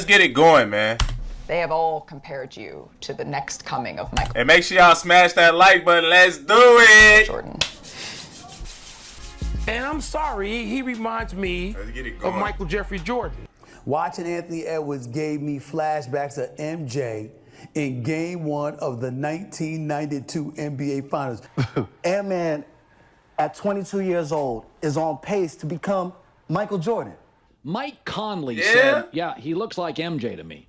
Let's get it going, man. They have all compared you to the next coming of Michael. And make sure y'all smash that like button. Let's do it. Jordan. And I'm sorry, he reminds me of Michael Jeffrey Jordan. Watching Anthony Edwards gave me flashbacks of MJ in Game 1 of the 1992 NBA Finals. Ant-Man, at 22 years old, is on pace to become Michael Jordan. Mike Conley said, yeah, he looks like MJ to me.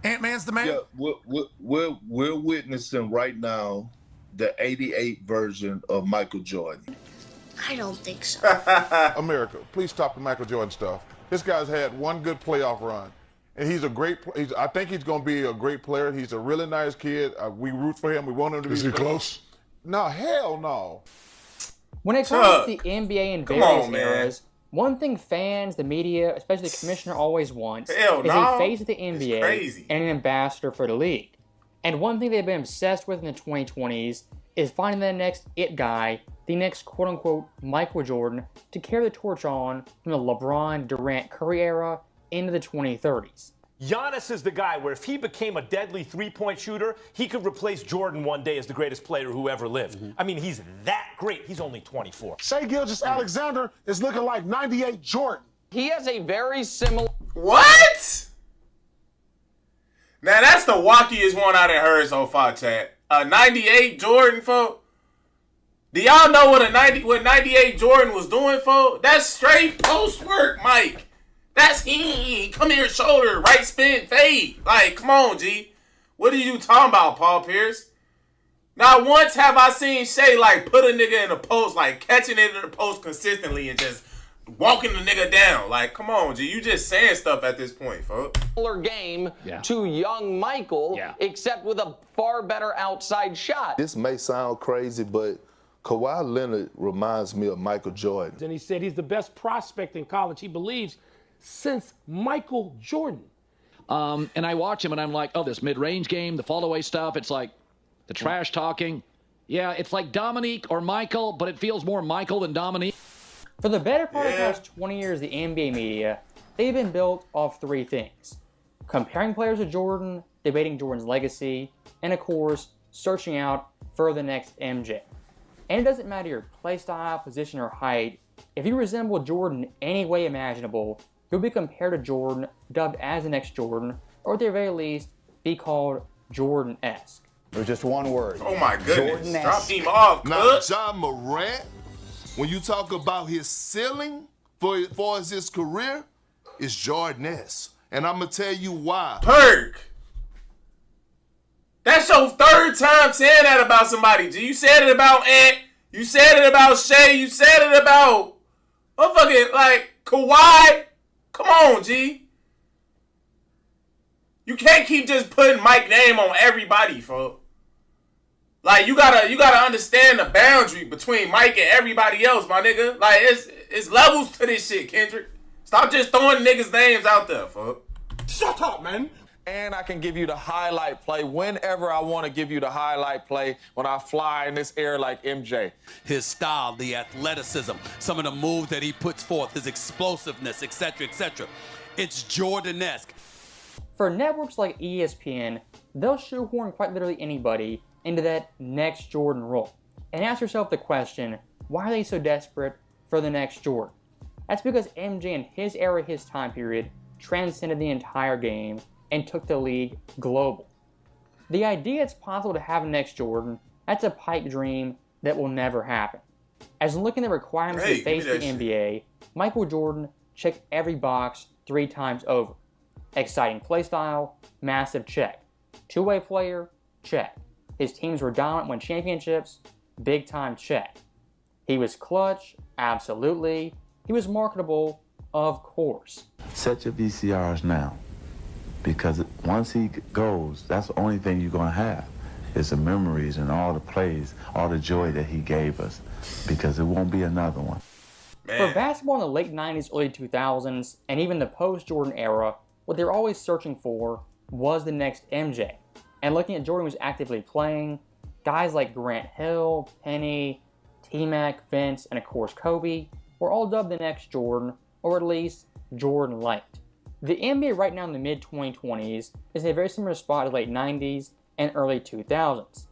Ant-Man's the man? Yeah, we're witnessing right now the 88 version of Michael Jordan. I don't think so. America, please stop the Michael Jordan stuff. This guy's had one good playoff run. And he's a great, I think he's going to be a great player. He's a really nice kid. We root for him. We want him to be. Is he close? No, hell no. When it comes to the NBA and various eras, one thing fans, the media, especially the commissioner always wants is a face of the NBA and an ambassador for the league. And one thing they've been obsessed with in the 2020s is finding the next it guy, the next quote-unquote Michael Jordan, to carry the torch on from the LeBron, Durant, Curry era into the 2030s. Giannis is the guy where if he became a deadly three-point shooter, he could replace Jordan one day as the greatest player who ever lived. I mean, he's that great. He's only 24. Shai Gilgeous-Alexander is looking like 98 Jordan. He has a very similar... What? Now, that's the walkiest one I done heard so far, chat. 98 Jordan, folks. Do y'all know what 98 Jordan was doing, folks? That's straight post work, Mike. That's come here, shoulder, right spin, fade. Like, come on, G. What are you talking about, Paul Pierce? Not once have I seen Shai, like, put a nigga in the post, like, catching it in the post consistently and just walking the nigga down. Like, come on, G. You just saying stuff at this point, folks. Game to young Michael, except with a far better outside shot. This may sound crazy, but Kawhi Leonard reminds me of Michael Jordan. And he said he's the best prospect in college, he believes, since Michael Jordan. And I watch him and I'm like, oh, this mid-range game, the fall-away stuff, it's like the trash talking. Yeah, it's like Dominique or Michael, but it feels more Michael than Dominique. For the better part of the past 20 years, the NBA media, they've been built off three things. Comparing players to Jordan, debating Jordan's legacy, and of course, searching out for the next MJ. And it doesn't matter your play style, position, or height. If you resemble Jordan in any way imaginable, you'll be compared to Jordan, dubbed as the next Jordan, or at the very least, be called Jordan-esque. There's just one word. Oh my goodness. Drop him off, Now, John Morant, when you talk about his ceiling for his career, it's Jordan-esque. And I'm going to tell you why. Perk. That's your third time saying that about somebody. G. You said it about Ant. You said it about Shai. You said it about motherfucking, like, Kawhi. Come on, G. You can't keep just putting Mike's name on everybody, folks. Like, you gotta understand the boundary between Mike and everybody else, my nigga. Like, it's levels to this shit, Kendrick. Stop just throwing niggas' names out there, folks. Shut up, man. And I can give you the highlight play whenever I want to give you the highlight play when I fly in this air like MJ. His style, the athleticism, some of the moves that he puts forth, his explosiveness, etc., etc. It's Jordan-esque. For networks like ESPN, they'll shoehorn quite literally anybody into that next Jordan role. And ask yourself the question, why are they so desperate for the next Jordan? That's because MJ in his era, his time period, transcended the entire game and took the league global. The idea it's possible to have a next Jordan, that's a pipe dream that will never happen. As looking at the requirements to face the NBA, Michael Jordan checked every box 3 times over. Exciting play style, massive check. Two-way player, check. His teams were dominant, won championships, big time check. He was clutch, absolutely. He was marketable, of course. Set your VCRs now, because once he goes, that's the only thing you're gonna have is the memories and all the plays, all the joy that he gave us, because it won't be another one. For basketball in the late 90s, early 2000s, and even the post-Jordan era, what they were always searching for was the next MJ. And looking at Jordan was actively playing, guys like Grant Hill, Penny, T-Mac, Vince, and of course Kobe were all dubbed the next Jordan, or at least Jordan-liked. The NBA right now in the mid-2020s is in a very similar spot to the late 90s and early 2000s.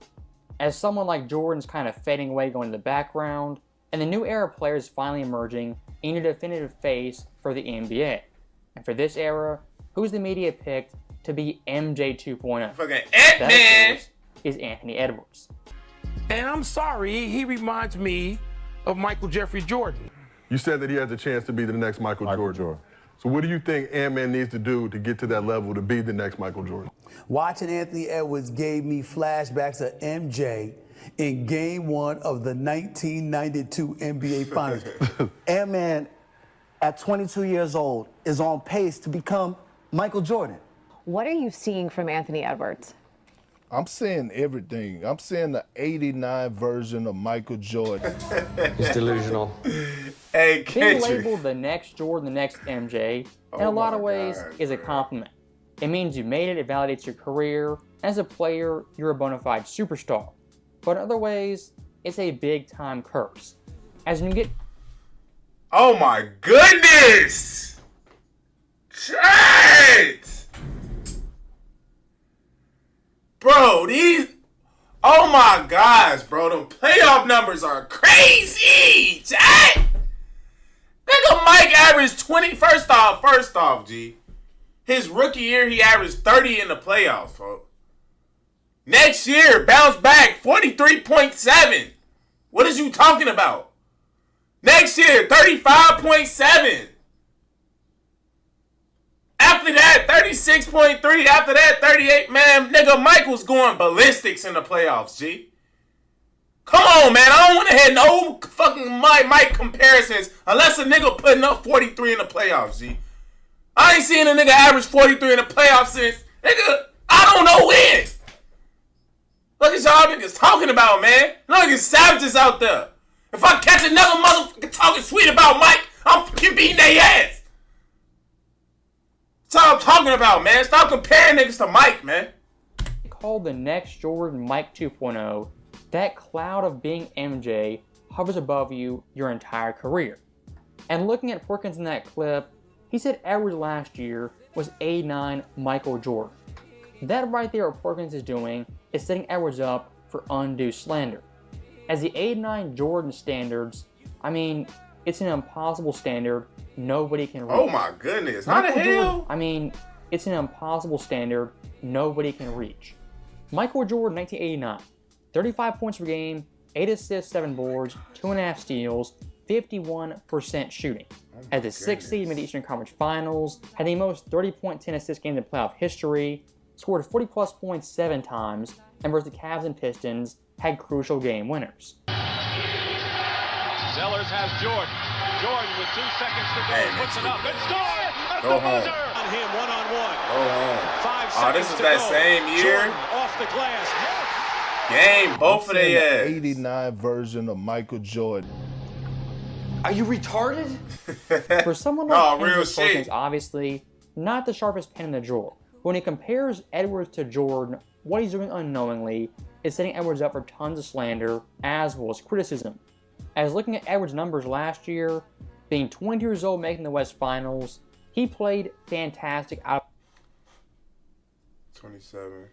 As someone like Jordan's kind of fading away, going to the background, and the new era of players finally emerging in a definitive phase for the NBA. And for this era, who's the media picked to be MJ 2.0? Fucking Ant-Man! Is Anthony Edwards. And I'm sorry, he reminds me of Michael Jeffrey Jordan. You said that he has a chance to be the next Michael Jordan. So what do you think Ant-Man needs to do to get to that level to be the next Michael Jordan? Watching Anthony Edwards gave me flashbacks of MJ in Game 1 of the 1992 NBA Finals. Ant-Man, at 22 years old, is on pace to become Michael Jordan. What are you seeing from Anthony Edwards? I'm seeing everything. I'm seeing the 89 version of Michael Jordan. He's delusional. Hey, being labeled the next Jordan, the next MJ, in a lot of ways, is a compliment. It means you made it, it validates your career. As a player, you're a bona fide superstar. But in other ways, it's a big-time curse. As when you get... Oh my goodness! Shit! Bro, these... Oh my gosh, bro. Them playoff numbers are crazy! Chat! Nigga Mike averaged 20... First off, G. His rookie year, he averaged 30 in the playoffs, folks. Next year, bounce back, 43.7. What is you talking about? Next year, 35.7. After that, 36.3. After that, 38. Man, nigga, Mike was going ballistics in the playoffs, G. Come on, man. I don't want to have no fucking Mike comparisons unless a nigga putting up 43 in the playoffs, G. I ain't seen a nigga average 43 in the playoffs since, nigga, I don't know when. Look at y'all niggas talking about, man. Look at savages out there. If I catch another motherfucker talking sweet about Mike, I'm fucking beating their ass. That's all I'm talking about, man. Stop comparing niggas to Mike, man. Called the next Jordan, Mike 2.0, that cloud of being MJ hovers above you your entire career. And looking at Perkins in that clip, he said Edwards last year was 89 Michael Jordan. That right there what Perkins is doing is setting Edwards up for undue slander. As the 89 Jordan standards, I mean, it's an impossible standard nobody can reach. Oh my goodness, how the hell? I mean, it's an impossible standard nobody can reach. Michael Jordan, 1989, 35 points per game, 8 assists, 7 boards, 2.5 steals, 51% shooting. As the 6th seed in the Eastern Conference Finals, had the most 30-point, 10-assist games in playoff history, scored 40-plus points 7 times, and versus the Cavs and Pistons, had crucial game winners. Sellers has Jordan. Jordan with 2 seconds to go. Puts it up and scores! At Go the home. buzzer! On him, one-on-one. Go home. 5 Oh, this seconds is to that go. same year? Jordan off the glass. Game, both of I'm seeing their ass. the 89 version of Michael Jordan. Are you retarded? For someone No, like real Perkins, shit. obviously not the sharpest pen in the drawer. When he compares Edwards to Jordan, what he's doing unknowingly is setting Edwards up for tons of slander as well as criticism. As looking at Edwards' numbers last year, being 20 years old making the West Finals, he played fantastic out. 27.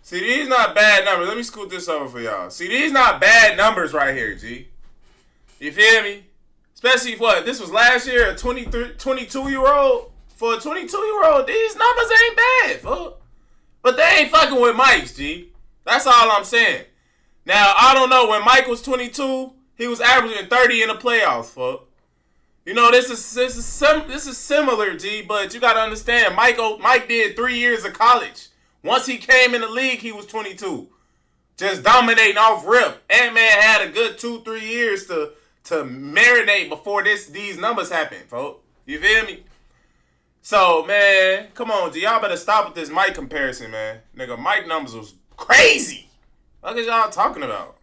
See, these not bad numbers. Let me scoot this over for y'all. See, these not bad numbers right here, G. You feel me? Especially if what? This was last year, a 22-year-old. For a 22-year-old, these numbers ain't bad, fuck. But they ain't fucking with Mike's, G. That's all I'm saying. Now, I don't know. When Mike was 22, he was averaging 30 in the playoffs, fuck. You know, this is similar, G, but you gotta understand, Mike did 3 years of college. Once he came in the league, he was 22. Just dominating off rip. Ant-Man had a good 2-3 years to marinate before these numbers happened, folks. You feel me? So, man, come on, G. Y'all better stop with this Mike comparison, man. Nigga, Mike numbers was crazy. What is y'all talking about?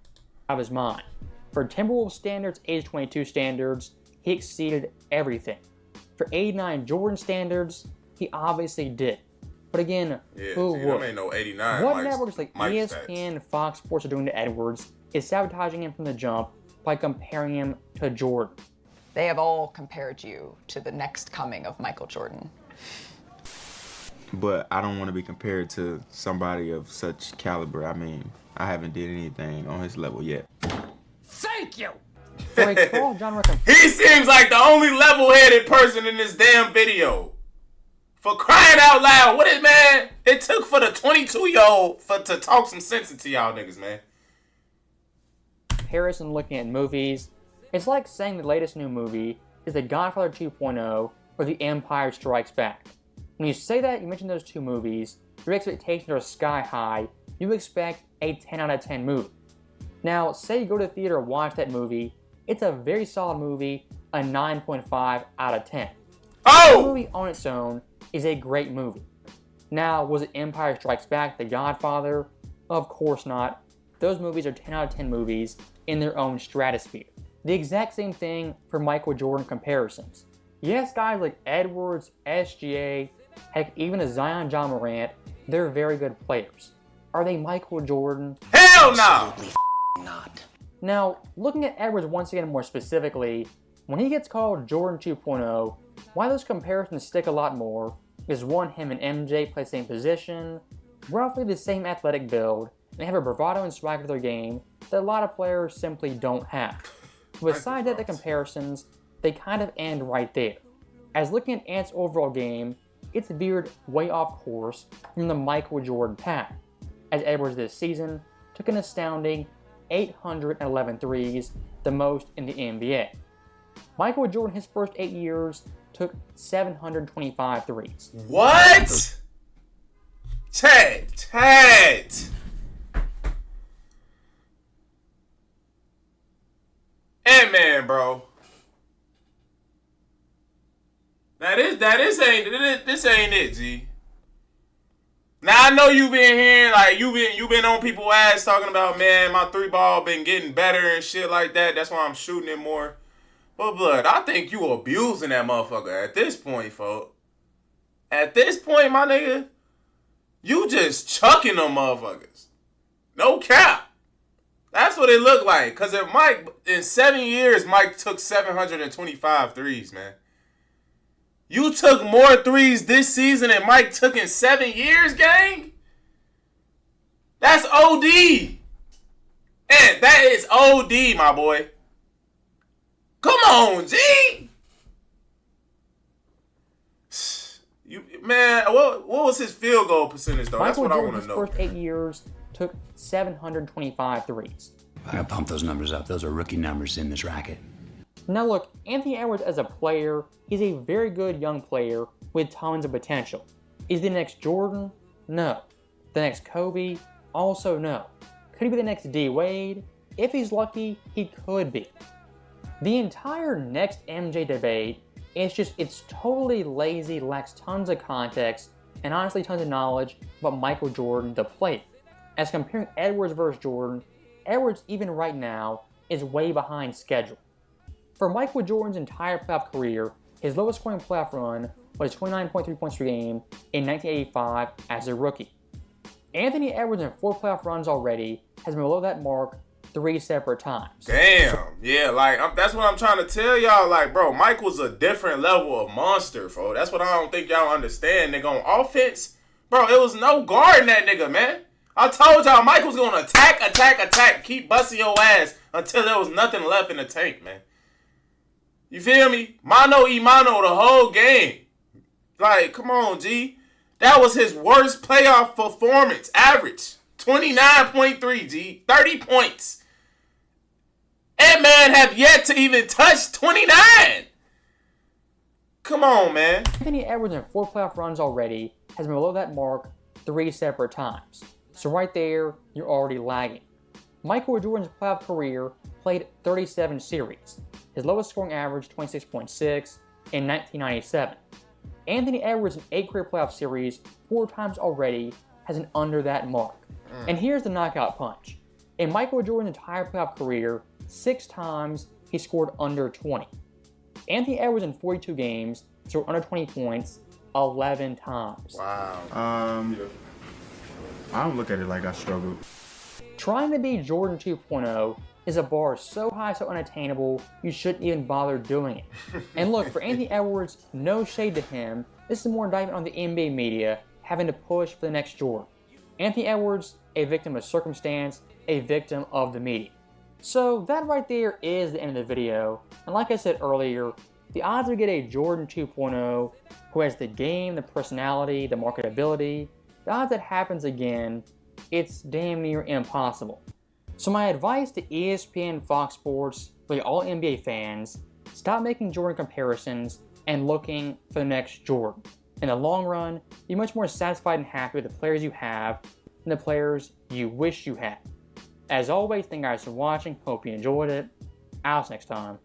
Of his mind. For Timberwolves standards, age 22 standards, he exceeded everything. For 89 Jordan standards, he obviously did. But again, Yeah, who G, would? them ain't no 89 What Mike's- networks like Mike's ESPN, Fox Sports are doing to Edwards is sabotaging him from the jump by comparing him to Jordan. They have all compared you to the next coming of Michael Jordan. but I don't want to be compared to somebody of such caliber. I mean, I haven't did anything on his level yet. Thank you. For a tall genre He seems like the only level-headed person in this damn video. For crying out loud, what is, man? It took for the 22-year-old to talk some sense into y'all niggas, man. comparison looking at movies, it's like saying the latest new movie is The Godfather 2.0 or The Empire Strikes Back. When you say that, you mention those two movies, your expectations are sky high, you expect a 10 out of 10 movie. Now, say you go to the theater and watch that movie, it's a very solid movie, a 9.5 out of 10. Oh! The movie on its own is a great movie. Now, was it Empire Strikes Back, The Godfather? Of course not. Those movies are 10 out of 10 movies in their own stratosphere. The exact same thing for Michael Jordan comparisons. Yes, guys like Edwards, SGA, heck, even a Zion John Morant, they're very good players. Are they Michael Jordan? Hell no! Absolutely not. Now, looking at Edwards once again more specifically, when he gets called Jordan 2.0, why those comparisons stick a lot more is one, him and MJ play the same position, roughly the same athletic build, and they have a bravado and swagger to their game that a lot of players simply don't have. Besides that, the comparisons, they kind of end right there. As looking at Ant's overall game, it's veered way off course from the Michael Jordan path, as Edwards this season took an astounding 811 threes, the most in the NBA. Michael Jordan, his first 8 years, took 725 threes. What? Chad. Ant-Man, bro. Now this ain't it, G. Now I know you been hearing, like, you been on people's ass talking about, man, my three ball been getting better and shit like that. That's why I'm shooting it more. But blood, I think you abusing that motherfucker at this point, folks. At this point, my nigga, you just chucking them motherfuckers. No cap. That's what it looked like. Cause if Mike, in 7 years, Mike took 725 threes, man. You took more threes this season than Mike took in 7 years, gang? That's OD. And that is OD, my boy. Come on, G. Man, what was his field goal percentage, though? That's what I want to know. Michael Jordan's first 8 years took 725 threes. I gotta pump those numbers up. Those are rookie numbers in this racket. Now look, Anthony Edwards as a player, he's a very good young player with tons of potential. Is he the next Jordan? No. The next Kobe? Also no. Could he be the next D Wade? If he's lucky, he could be. The entire next MJ debate it's totally lazy, lacks tons of context, and honestly tons of knowledge about Michael Jordan, the player. As comparing Edwards versus Jordan, Edwards, even right now, is way behind schedule. For Michael Jordan's entire playoff career, his lowest scoring playoff run was 29.3 points per game in 1985 as a rookie. Anthony Edwards in 4 playoff runs already has been below that mark 3 separate times. Damn. Yeah, like, that's what I'm trying to tell y'all. Like, bro, Mike was a different level of monster, bro. That's what I don't think y'all understand, nigga. On offense, bro, it was no guarding that nigga, man. I told y'all Mike was going to attack, keep busting your ass until there was nothing left in the tank, man. You feel me? Mano y mano the whole game. Like, come on, G. That was his worst playoff performance, average. 29.3, G. 30 points. That man have yet to even touch 29. Come on, man. Anthony Edwards in 4 playoff runs already has been below that mark 3 separate times. So right there, you're already lagging. Michael Jordan's playoff career played 37 series. His lowest scoring average, 26.6 in 1997. Anthony Edwards in 8 career playoff series 4 times already has an under that mark. And here's the knockout punch. In Michael Jordan's entire playoff career, 6 times he scored under 20. Anthony Edwards in 42 games scored under 20 points 11 times. Wow. I don't look at it like I struggled. Trying to be Jordan 2.0 is a bar so high, so unattainable, you shouldn't even bother doing it. And look, for Anthony Edwards, no shade to him, this is more indictment on the NBA media having to push for the next Jordan. Anthony Edwards, a victim of circumstance, a victim of the media. So that right there is the end of the video. And like I said earlier, the odds we get a Jordan 2.0 who has the game, the personality, the marketability, the odds that happens again, it's damn near impossible. So my advice to ESPN, Fox Sports, really all NBA fans, stop making Jordan comparisons and looking for the next Jordan. In the long run, you're much more satisfied and happy with the players you have than the players you wish you had. As always, thank you guys for watching. Hope you enjoyed it. I'll see you next time.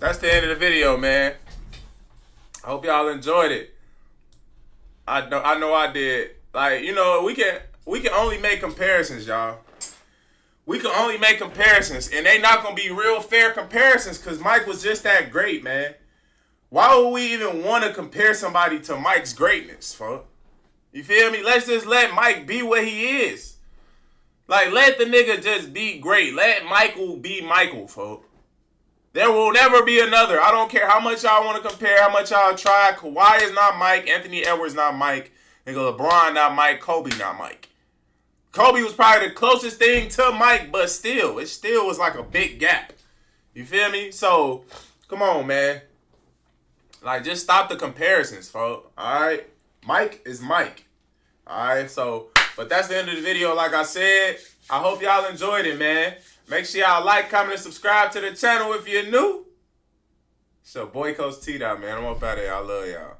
That's the end of the video, man. I hope y'all enjoyed it. I know I did. Like, you know, we can only make comparisons, y'all. We can only make comparisons, and they not gonna be real fair comparisons because Mike was just that great, man. Why would we even want to compare somebody to Mike's greatness, folks? You feel me? Let's just let Mike be what he is. Like, let the nigga just be great. Let Michael be Michael, folks. There will never be another. I don't care how much y'all want to compare, how much y'all try. Kawhi is not Mike. Anthony Edwards not Mike. Nigga, LeBron not Mike. Kobe not Mike. Kobe was probably the closest thing to Mike, but still, it still was like a big gap. You feel me? So, come on, man. Like, just stop the comparisons, folks. All right? Mike is Mike. All right? So, but that's the end of the video. Like I said, I hope y'all enjoyed it, man. Make sure y'all like, comment, and subscribe to the channel if you're new. It's your boy, Coach TDOT, man. I'm up out of here. I love y'all.